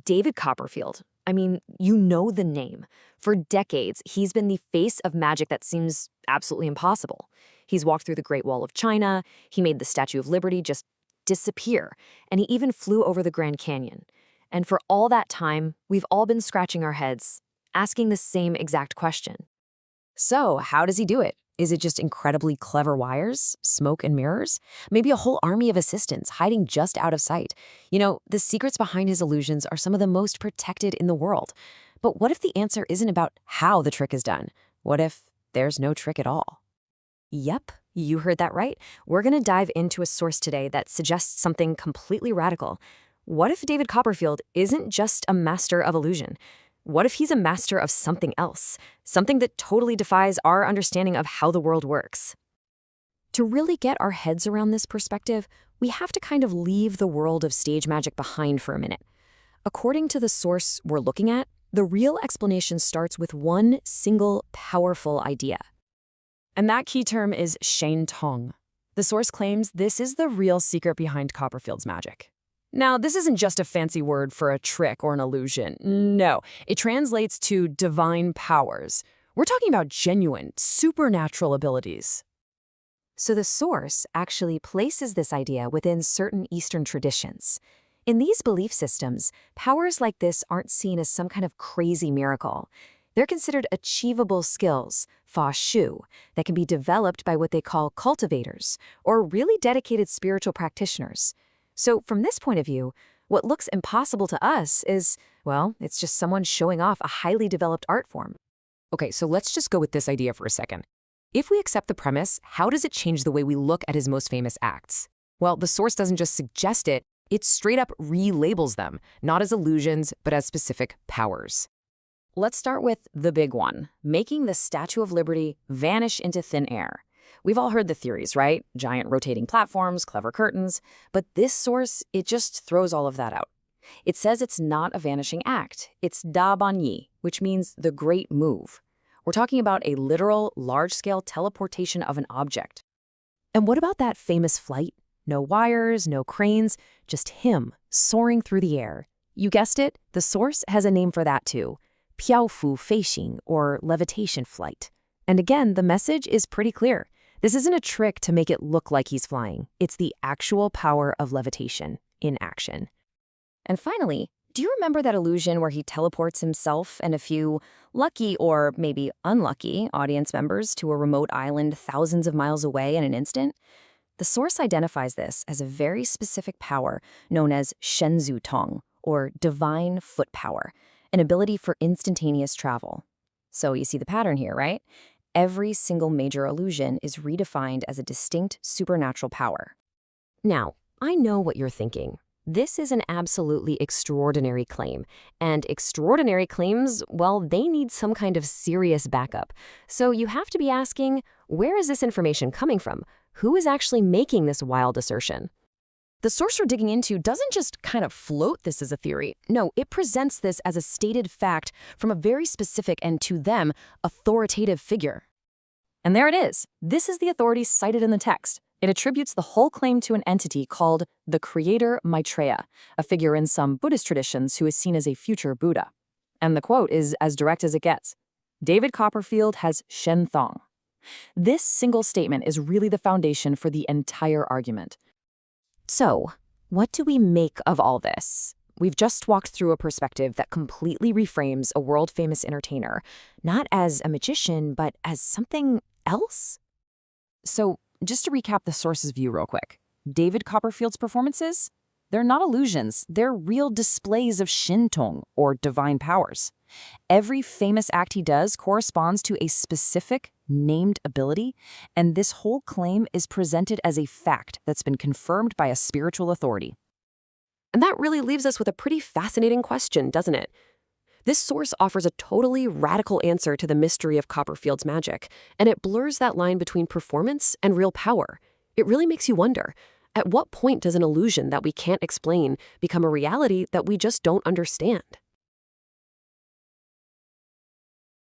David Copperfield. I mean, you know the name. For decades, he's been the face of magic that seems absolutely impossible. He's walked through the Great Wall of China, he made the Statue of Liberty just disappear, and he even flew over the Grand Canyon. And for all that time, we've all been scratching our heads, asking the same exact question. So, how does he do it? Is it just incredibly clever wires, smoke and mirrors? Maybe a whole army of assistants hiding just out of sight? The secrets behind his illusions are some of the most protected in the world. But what if the answer isn't about how the trick is done? What if there's no trick at all? Yep, you heard that right. We're going to dive into a source today that suggests something completely radical. What if David Copperfield isn't just a master of illusion? What if he's a master of something else? Something that totally defies our understanding of how the world works. To really get our heads around this perspective, we have to kind of leave the world of stage magic behind for a minute. According to the source we're looking at, the real explanation starts with one single powerful idea. And that key term is Shen Tong. The source claims this is the real secret behind Copperfield's magic. Now, this isn't just a fancy word for a trick or an illusion. No, it translates to divine powers. We're talking about genuine, supernatural abilities. So the source actually places this idea within certain Eastern traditions. In these belief systems, powers like this aren't seen as some kind of crazy miracle. They're considered achievable skills, fa shu, that can be developed by what they call cultivators, or really dedicated spiritual practitioners. So from this point of view, what looks impossible to us is, well, it's just someone showing off a highly developed art form. Okay, so let's just go with this idea for a second. If we accept the premise, how does it change the way we look at his most famous acts? Well, the source doesn't just suggest it, it straight up relabels them, not as illusions, but as specific powers. Let's start with the big one, making the Statue of Liberty vanish into thin air. We've all heard the theories, right? Giant rotating platforms, clever curtains. But this source, it just throws all of that out. It says it's not a vanishing act. It's Da Ban Yi, which means the great move. We're talking about a literal, large-scale teleportation of an object. And what about that famous flight? No wires, no cranes, just him soaring through the air. You guessed it, the source has a name for that too. Piaofu Feixing, or levitation flight. And again, the message is pretty clear. This isn't a trick to make it look like he's flying. It's the actual power of levitation in action. And finally, do you remember that illusion where he teleports himself and a few lucky or maybe unlucky audience members to a remote island thousands of miles away in an instant? The source identifies this as a very specific power known as Shenzu Tong, or divine foot power, an ability for instantaneous travel. So you see the pattern here, right? Every single major illusion is redefined as a distinct supernatural power. Now, I know what you're thinking. This is an absolutely extraordinary claim, and extraordinary claims, well, they need some kind of serious backup. So you have to be asking, where is this information coming from? Who is actually making this wild assertion? The source we're digging into doesn't just kind of float this as a theory. No, it presents this as a stated fact from a very specific and, to them, authoritative figure. And there it is. This is the authority cited in the text. It attributes the whole claim to an entity called the Creator Maitreya, a figure in some Buddhist traditions who is seen as a future Buddha. And the quote is as direct as it gets. David Copperfield has Shen Thong. This single statement is really the foundation for the entire argument. So, what do we make of all this? We've just walked through a perspective that completely reframes a world-famous entertainer, not as a magician, but as something else? So, just to recap the source's view real quick, David Copperfield's performances? They're not illusions, they're real displays of Shintong, or divine powers. Every famous act he does corresponds to a specific, named ability, and this whole claim is presented as a fact that's been confirmed by a spiritual authority. And that really leaves us with a pretty fascinating question, doesn't it? This source offers a totally radical answer to the mystery of Copperfield's magic, and it blurs that line between performance and real power. It really makes you wonder, at what point does an illusion that we can't explain become a reality that we just don't understand?